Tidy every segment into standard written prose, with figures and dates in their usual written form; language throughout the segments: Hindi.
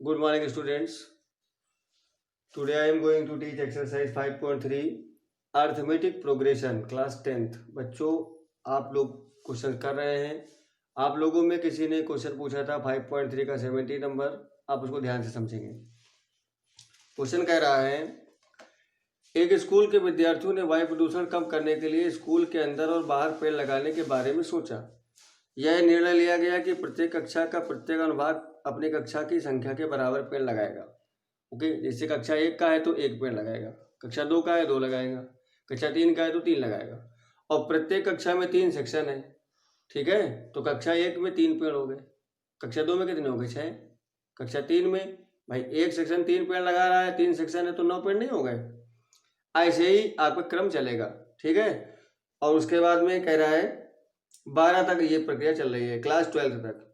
Good morning, students. Today I am going to teach exercise 5.3 arithmetic progression class 10th. बच्चों, आप लोग क्वेश्चन कर रहे हैं. आप लोगों में किसी ने क्वेश्चन पूछा था 5.3 का 70 नंबर. आप उसको ध्यान से समझेंगे. क्वेश्चन कह रहा है, एक स्कूल के विद्यार्थियों ने वायु प्रदूषण कम करने के लिए स्कूल के अंदर और बाहर पेड़ लगाने के बारे में सोचा. यह निर्णय लिया गया कि प्रत्येक कक्षा का प्रत्येक अनुभाग अपनी कक्षा की संख्या के बराबर पेड़ लगाएगा. ओके, जैसे कक्षा 1 का है तो 1 पेड़ लगाएगा, कक्षा 2 का है 2 लगाएगा, कक्षा 3 का है तो 3 लगाएगा. और प्रत्येक कक्षा में 3 सेक्शन है. ठीक है, तो कक्षा 1 में 3 पेड़ हो गए, कक्षा 2 में कितने हो गए? 6. कक्षा 3 में भाई एक सेक्शन 3 पेड़ लगा रहा है, 3 सेक्शन है तो 9 पेड़ नहीं हो गए. ऐसे ही आपका क्रम चलेगा. ठीक है, और उसके बाद में कह रहा है 12 तक ये प्रक्रिया चल रही है, क्लास 12 तक.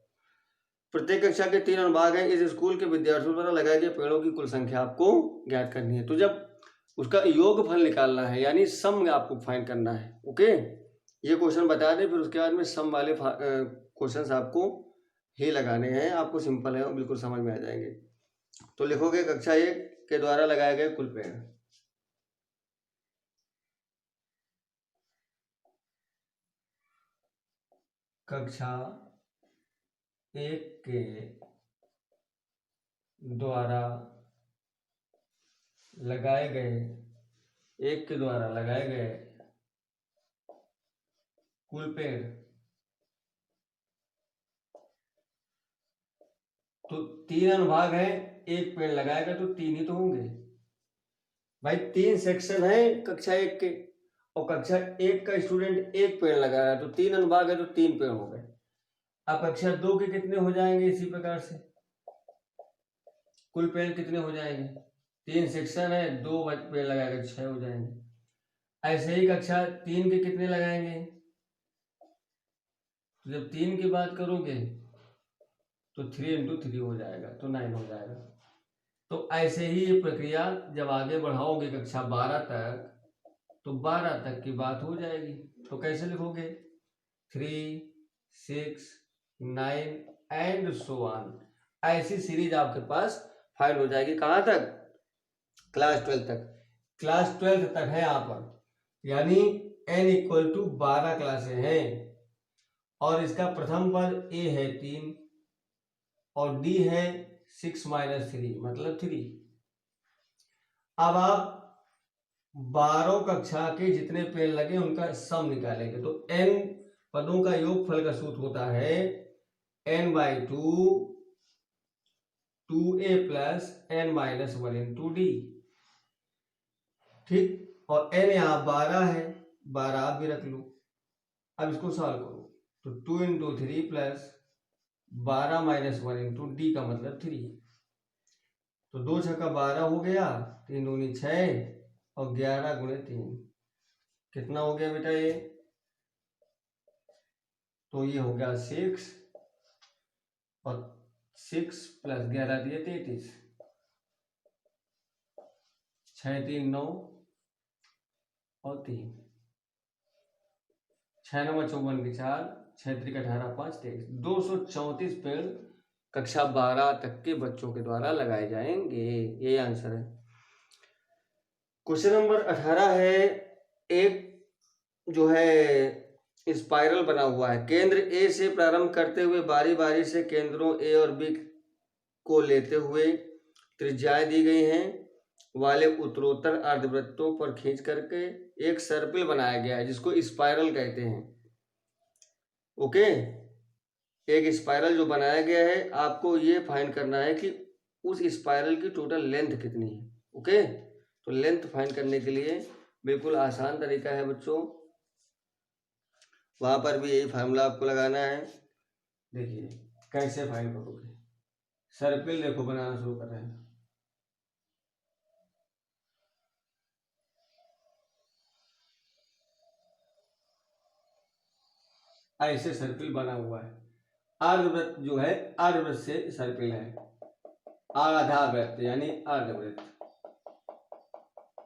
प्रत्येक कक्षा के 3 अनुभाग हैं. इस स्कूल के विद्यार्थियों द्वारा लगाए गए पेड़ों की कुल संख्या आपको ज्ञात करनी है. तो जब उसका योगफल निकालना है यानी सम आपको फाइंड करना है. ओके, ये क्वेश्चन बता दें, फिर उसके बाद में सम वाले क्वेश्चंस आपको ही लगाने हैं. आपको सिंपल है, बिल्कुल समझ में आ जाएंगे. तो लिखोगे कक्षा 1 के द्वारा लगाए गए कुल पेड़. कक्षा 1 के द्वारा लगाए गए कुल पेड़. तो 3 अनुभाग है, 1 पेड़ लगाएगा तो 3 ही तो होंगे भाई. 3 सेक्शन है कक्षा 1 के, और कक्षा 1 का स्टूडेंट 1 पेड़ लगा रहा है, तो 3 अनुभाग है तो 3 पेड़ हो गए. अब कक्षा 2 के कितने हो जाएंगे? इसी प्रकार से कुल पेड़ कितने हो जाएंगे? 3 सेक्शन है, 2 पेड़ लगाएगा 6 हो जाएंगे. ऐसे ही कक्षा 3 के कितने लगाएंगे? तो जब 3 की बात करोगे तो 3 इंटू 3 हो जाएगा, तो 9 हो जाएगा. तो ऐसे ही ये प्रक्रिया जब आगे बढ़ाओगे कक्षा 12 तक, तो 12 तक की बात हो जाएगी. तो कैसे लिखोगे? 3, 6, 9 एंड सो ऑन. ऐसी सीरीज आपके पास फाइल हो जाएगी. कहाँ तक? क्लास 12 तक. क्लास 12 तक है यहाँ पर, यानी n इक्वल टू 12 क्लासें हैं. और इसका प्रथम पद a है 3 और d है 6 - 3 मतलब 3. अब आप 12 कक्षा के जितने पेड़ लगे उनका सम निकालेंगे. तो n पदों का योगफल का सूत्र होता है n/2 2a plus n-1 into d. ठीक, और n यहाँ 12 है, 12 आप भी रख लो. अब इसको सॉल्व करो तो 2 इंटू 3 प्लस 12-1 इंटू डी का मतलब 3. तो 2 छक्का 12 हो गया, 3 दूनी 6 और 11 गुणे 3 कितना हो गया बेटा ये? तो ये हो गया 6 और 6 प्लस 11 दिए 33. 6 3 9 और 3, 6 9 54 की 4, 6 3 18 5 23. 234 पेड़ कक्षा 12 तक के बच्चों के द्वारा लगाए जाएंगे. ये आंसर है. क्वेश्चन नंबर 18 है, एक जो है स्पाइरल बना हुआ है. केंद्र ए से प्रारंभ करते हुए बारी बारी से केंद्रों ए और बी को लेते हुए त्रिज्याएं दी गई हैं वाले उत्तरोत्तर अर्धवृत्तों पर खींच करके एक सर्पिल बनाया गया है जिसको स्पाइरल कहते हैं. ओके, एक स्पाइरल जो बनाया गया है, आपको ये फाइंड करना है कि उस स्पाइरल की टोटल लेंथ कितनी है. ओके, तो लेंथ फाइंड करने के लिए बिल्कुल आसान तरीका है बच्चों. वहां पर भी यही फार्मूला आपको लगाना है. देखिए कैसे फाइंड करोगे. सर्पिल देखो बनाना शुरू कर रहे हैं. ऐसे सर्पिल बना हुआ है. अर्धवृत्त जो है, अर्धवृत्त से सर्पिल है. आधा वृत्त यानी अर्धवृत्त,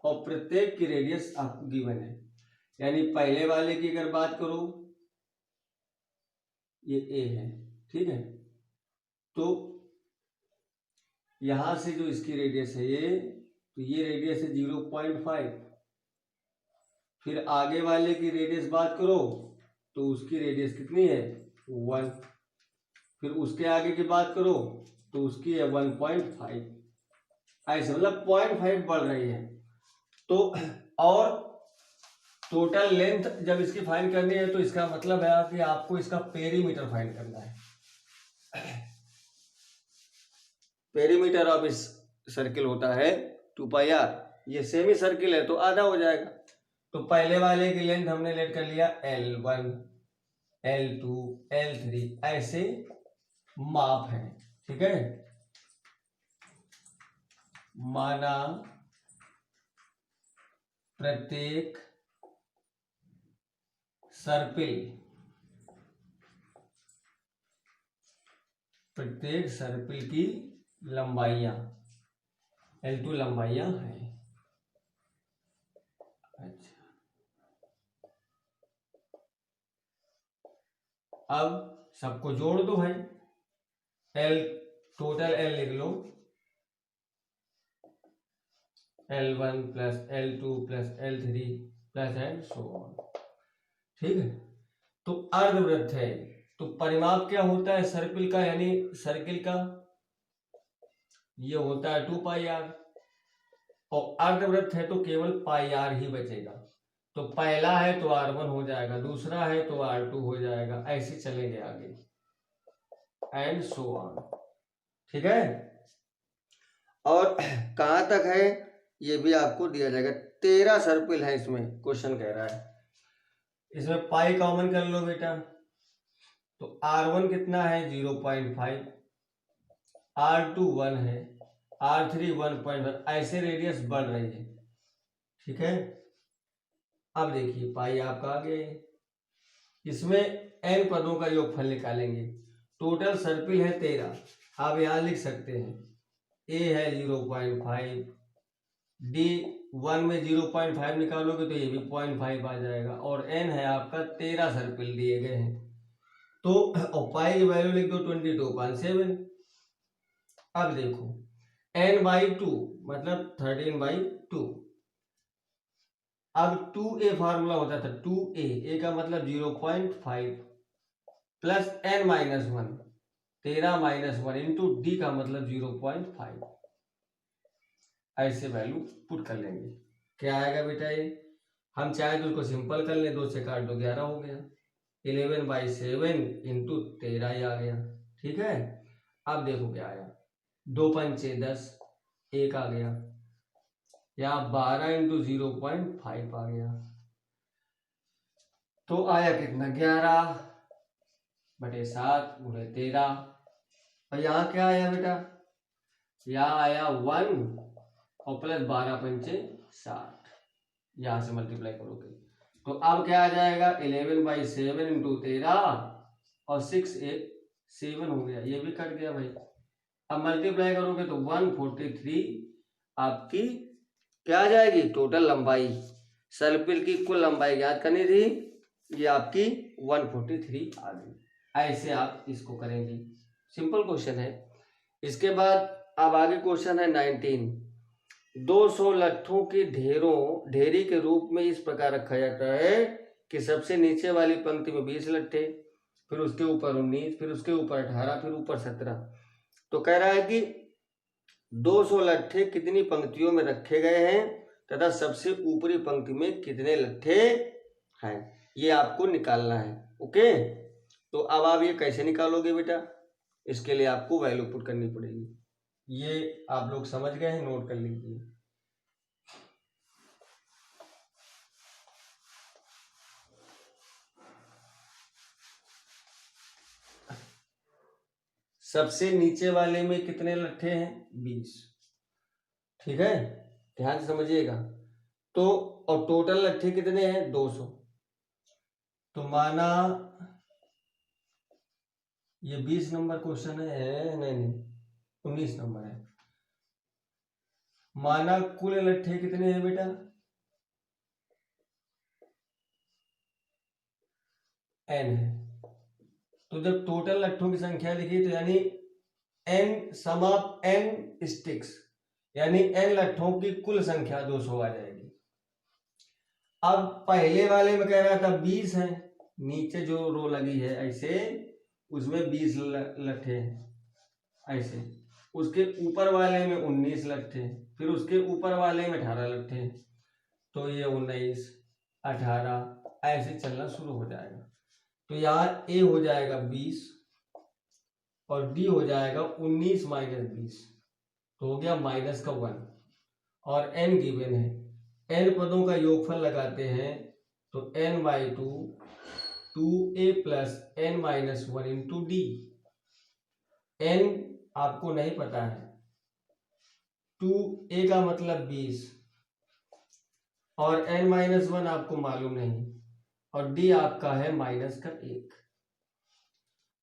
और प्रत्येक की रेडियस आपको गिवन है. यानी पहले वाले की अगर बात करूं, ये ए है. ठीक है, तो यहां से जो इसकी रेडियस है ये, तो ये रेडियस है 0.5। फिर आगे वाले की रेडियस बात करो तो उसकी रेडियस कितनी है 1। फिर उसके आगे की बात करो तो उसकी है 1.5। ऐसे मतलब 0.5 बढ़ रही है। तो और टोटल लेंथ जब इसकी फाइंड करनी है तो इसका मतलब है कि आपको इसका पेरीमीटर फाइंड करना है। पेरीमीटर ऑफ इस सर्किल होता है 2πr। ये सेमी सर्किल है तो आधा हो जाएगा। तो पहले वाले की लेंथ हमने लेट कर लिया L1, L2, L3, ऐसे माप है। ठीक है, माना प्रत्येक सर्पिल की लंबाइयां L2 लंबाइयां हैं। अच्छा, अब सबको जोड़ दो भाई। टोटल L लिख लो, L1 plus L2 plus L3 plus and so on. ठीक है, तो अर्धवृत्त है तो परिमाप क्या होता है सर्पिल का, यानी सर्किल का, ये होता है 2πr। और अर्धवृत्त है तो केवल πr ही बचेगा। तो पहला है तो r1 हो जाएगा, दूसरा है तो r2 हो जाएगा, ऐसे चलेंगे आगे एंड सो ऑन। ठीक है, और कहां तक है ये भी आपको दिया जाएगा। 13 सर्पिल है इसमें, क्वेश्चन कह रहा है। इसमें पाई कॉमन कर लो बेटा, तो r1 कितना है 0.5, r2 1 है, r3 1.1, ऐसे रेडियस बढ़ रही है। ठीक है, अब देखिए पाई आपका आ गया है। इसमें n पदों का योगफल निकालेंगे। टोटल सर्पिल है 13, आप यहां लिख सकते हैं a है 0.5, d 1 में 0.5 निकालोगे तो ये भी 0.5 आ जाएगा, और n है आपका 13 सर्पिल दिए गए हैं। तो पाई की वैल्यू लिख दो 22.7। अब देखो n/2 मतलब 13/2। अब 2a फार्मूला होता था, 2a का मतलब 0.5 प्लस n-1, 13-1 इंटू d का मतलब 0.5। ऐसे वैल्यू पुट कर लेंगे। क्या आएगा बेटा ये, हम चाहे तो उसको सिंपल कर लें, 2 से काट दो 11 हो गया, 11/7 इंटू 13 ही आ गया। ठीक है, अब देखो क्या आया, 2 पंचे 10, 1 आ गया, या 12 इंटू 0.5 आ गया। तो आया कितना 11/7 गुणे 13। और यहाँ क्या आया बेटा, यहाँ आया 1 और प्लस 12 पंचे 60, यहां से मल्टीप्लाई करोगे तो अब क्या आ जाएगा 11/7 इंटू 13 और 6 1 7 हो गया, ये भी कट गया भाई। अब मल्टीप्लाई करोगे तो 143 आपकी क्या आ जाएगी टोटल लंबाई। सर्पिल की कुल लंबाई याद करनी थी, ये आपकी 143 आ गई। ऐसे आप इसको करेंगे, सिंपल क्वेश्चन है। इसके बाद अब आगे क्वेश्चन है 19। 200 लट्ठों की ढेरी के रूप में इस प्रकार रखा जाता है कि सबसे नीचे वाली पंक्ति में 20 लट्ठे, फिर उसके ऊपर 19, फिर उसके ऊपर 18, फिर ऊपर 17। तो कह रहा है कि 200 लट्ठे कितनी पंक्तियों में रखे गए हैं तथा सबसे ऊपरी पंक्ति में कितने लट्ठे हैं, ये आपको निकालना है। ओके, तो अब आप ये कैसे निकालोगे बेटा, इसके लिए आपको वैल्यू पुट करनी पड़ेगी। ये आप लोग समझ गए हैं, नोट कर लीजिए। सबसे नीचे वाले में कितने लट्ठे हैं 20। ठीक है, ध्यान से समझिएगा। तो और टोटल लट्ठे कितने हैं 200। तो माना ये 20 नंबर क्वेश्चन है, नहीं 19 नंबर है। माना कुल लट्ठे कितने हैं बेटा n है। तो जब टोटल लट्ठों की संख्या लिखी तो यानी n sum of n sticks, यानी n लट्ठों की कुल संख्या 200 आ जाएगी। अब पहले वाले में कह रहा था 20 है, नीचे जो रो लगी है ऐसे, उसमें 20 लट्ठे ऐसे, उसके ऊपर वाले में 19 लट्ठे, फिर उसके ऊपर वाले में 18 लट्ठे, तो ये 19 18 ऐसे चलना शुरू हो जाएगा। तो यहाँ ए हो जाएगा 20 और डी हो जाएगा 19 माइनस 20, तो हो गया माइनस का 1, और n गिवन है, n पदों का योगफल लगाते हैं तो n by 2 2a plus n minus 1 into D. n आपको नहीं पता है, 2a का मतलब 20 और n माइनस 1 आपको मालूम नहीं, और d आपका है माइनस का 1,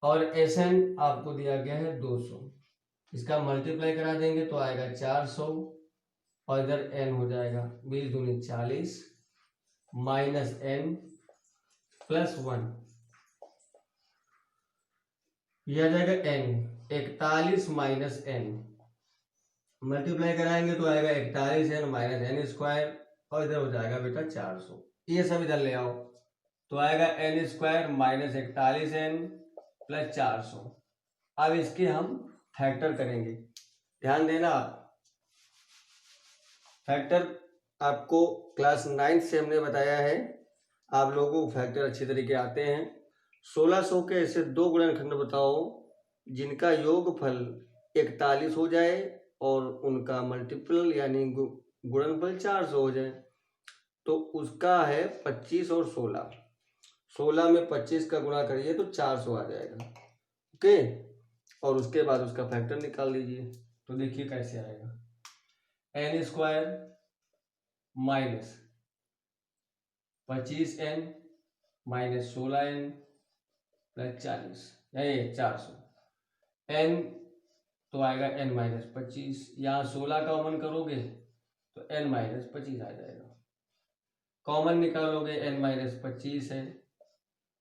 और Sn आपको दिया गया है 200। इसका मल्टीप्लाई करा देंगे तो आएगा 400, और इधर n हो जाएगा 20 दूनी 40 माइनस n प्लस 1, यह आ जाएगा n 41 माइनस n, मल्टीप्लाई कराएंगे तो आएगा 41n माइनस n स्क्वायर, और इधर हो जाएगा बेटा 400। ये सब इधर ले आओ तो आएगा n square minus 41n plus 400। अब इसके हम फैक्टर करेंगे, ध्यान देना आप, फैक्टर आपको क्लास 9 से हमने बताया है, आप लोगों को फैक्टर अच्छी तरीके आते हैं। 1600 के ऐसे दो गुणनखंड बताओ जिनका योगफल 41 हो जाए और उनका मल्टीपल यानी गुणनफल 400 हो जाए, तो उसका है 25 और 16। 16 में 25 का गुणा करिए तो 400 आ जाएगा, ओके, और उसके बाद उसका फैक्टर निकाल लीजिए। तो देखिए कैसे आएगा, n square minus 25n minus 16n plus 40, ये 400, n तो आएगा n माइनस 25, यहाँ 16 कॉमन करोगे तो n माइनस 25 आ जाएगा, कॉमन निकालोगे n माइनस 25 है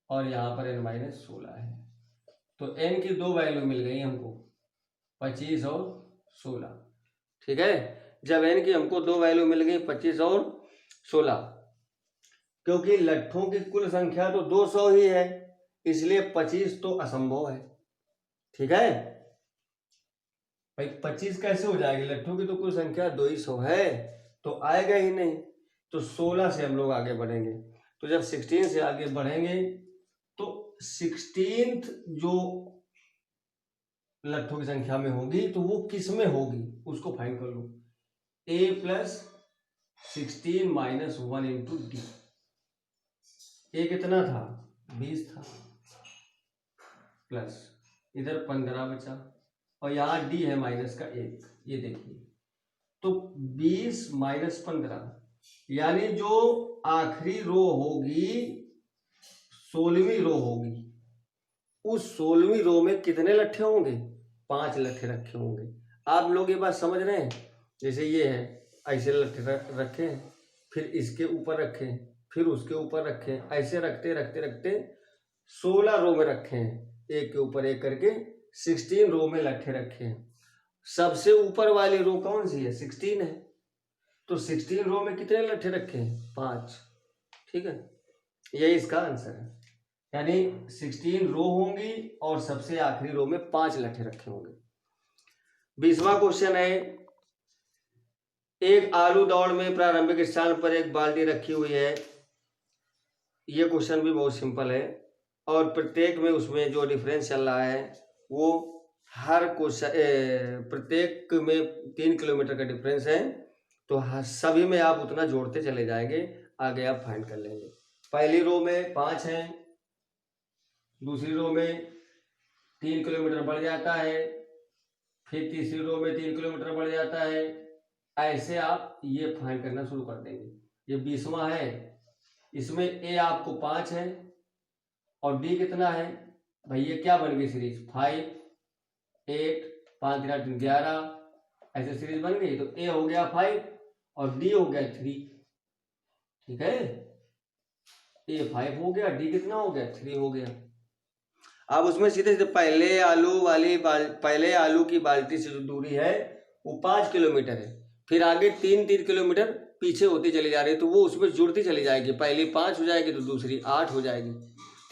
और यहाँ पर n माइनस 16 है, तो n की दो वैल्यू मिल गई हमको, 25 और 16, ठीक है। जब n की हमको दो वैल्यू मिल गई 25 और 16, क्योंकि लट्ठों की कुल संख्या तो 200 ही है, इसलिए 25 तो असंभव है, ठीक है भाई। 25 कैसे हो जाएगी, लट्ठों की तो कुल संख्या 200 है, तो आएगा ही नहीं, तो 16 से हम लोग आगे बढ़ेंगे। तो जब 16 से आगे बढ़ेंगे तो 16th जो लट्ठों की संख्या में होगी तो वो किस में होगी उसको फाइंड कर लो, a plus 16 minus 1 into D. A कितना था, 20 था, प्लस इधर 15 बचा, और यहाँ डी है माइनस का 1, ये देखिए, तो 20 माइनस 15 यानी जो आखिरी रो होगी 16वीं रो होगी, उस 16वीं रो में कितने लट्ठे होंगे, 5 लट्ठे रखे होंगे। आप लोग ये बात समझ रहे हैं, जैसे ये है ऐसे लट्ठे रखे, फिर इसके ऊपर रखे, फिर उसके ऊपर रखे, ऐसे रखते रखते रखते 16 रो में रखे हैं, एक के ऊपर एक करके 16 रो में लट्ठे रखे हैं। सबसे ऊपर वाली रो कौन सी है, 16 है, तो 16 रो में कितने लट्ठे रखे हैं, 5, ठीक है, यही इसका आंसर है। यानी 16 रो होंगी और सबसे आखिरी रो में 5 लट्ठे रखे होंगे। 20वां क्वेश्चन है, एक आलू दौड़ में प्रारंभिक स्थान पर एक बाल्टी रखी हुई है। ये क्वेश्चन भी बहुत सिंपल है, और प्रत्येक में उसमें जो डिफरेंस चल रहा है वो हर क्वेश्चन प्रत्येक में 3 किलोमीटर का डिफरेंस है, तो सभी में आप उतना जोड़ते चले जाएंगे, आगे आप फाइंड कर लेंगे। पहली रो में 5 है, दूसरी रो में 3 किलोमीटर बढ़ जाता है, फिर तीसरी रो में 3 किलोमीटर बढ़ जाता है, ऐसे आप ये फाइंड करना शुरू कर देंगे। ये 20वां है, इसमें ए आपको 5 है और डी कितना है भाई, ये क्या बन गई सीरीज, 5 8 5 3 11, ऐसे सीरीज बन गई, तो ए हो गया 5 और डी हो गया 3, ठीक है, ए 5 हो गया, डी कितना हो गया, 3 हो गया। अब उसमें सीधे सीधे पहले आलू की बाल्टी से जो दूरी है वो 5 किलोमीटर है, फिर आगे 3 किलोमीटर पीछे होती चली जा रही है, तो वो उसमें जुड़ती चली जाएगी। पहली 5 हो जाएगी तो दूसरी 8 हो जाएगी,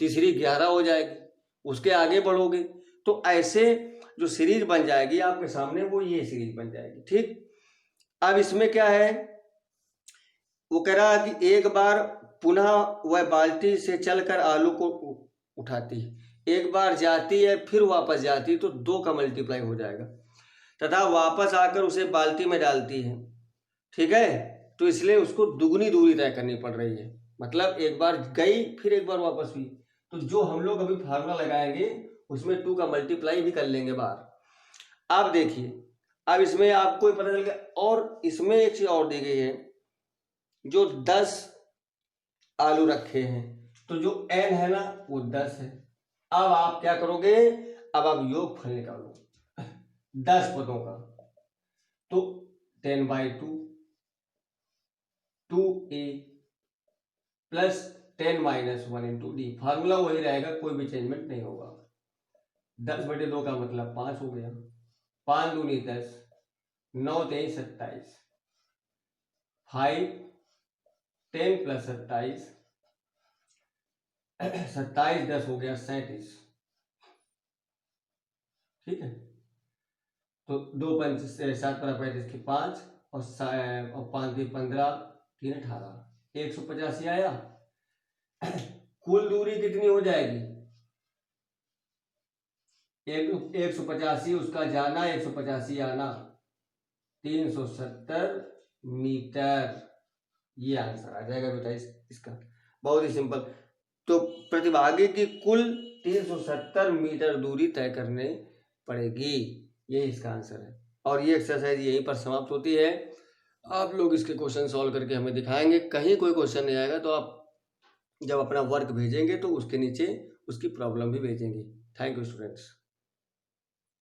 तीसरी 11 हो जाएगी, उसके आगे बढ़ोगे तो ऐसे जो सीरीज बन जाएगी आपके सामने वो ये सीरीज बन जाएगी। ठीक, अब इसमें क्या है, वो कह रहा है कि एक बार पुनः वह बाल्टी से चलकर आलू को उठाती है, एक बार जाती है फिर वापस जाती है, तो 2 का मल्टीप्लाई हो जाएगा, तथा वापस आकर उसे बाल्टी में डालती है। ठीक है, तो इसलिए उसको दुगनी दूरी तय करनी पड़ रही है, मतलब एक बार गई फिर एक बार वापस हुई। तो जो हम लोग अभी फार्मूला लगाएंगे उसमें 2 का मल्टीप्लाई भी कर लेंगे बाहर। अब देखिए, अब इसमें आपको पता चल गया, और इसमें एक चीज और दी गई है, जो 10 आलू रखे हैं तो जो n है ना वो 10 है। अब आप क्या करोगे, अब आप योगफल निकालो 10 पदों का, तो 10/2 2a plus 10 - 1 into D, formula वही रहेगा, कोई भी चेंजमेंट नहीं होगा। 10/2 का मतलब 5 हो गया, 5 दूनी 10, 9 3 27, 5 10 प्लस 27, 27 10 हो गया 37। ठीक है, तो 2 5 7 35 की 5 और 5 3 15 3 18, 185 आया। कुल दूरी कितनी हो जाएगी, 185 उसका जाना, 185 आना, 370 मीटर। ये आंसर आ जाएगा बेटा इसका, बहुत ही सिंपल। तो प्रतिभागी की कुल 370 मीटर दूरी तय करने पड़ेगी, ये इसका आंसर है। और ये एक्सरसाइज यहीं पर समाप्त होती है। आप लोग इसके क्वेश्चन सॉल्व करके हमें दिखाएंगे, कहीं कोई क्वेश्चन नहीं आएगा तो आप जब अपना वर्क भेजेंगे तो उसके नीचे उसकी प्रॉब्लम भी भेजेंगे। Thank you students.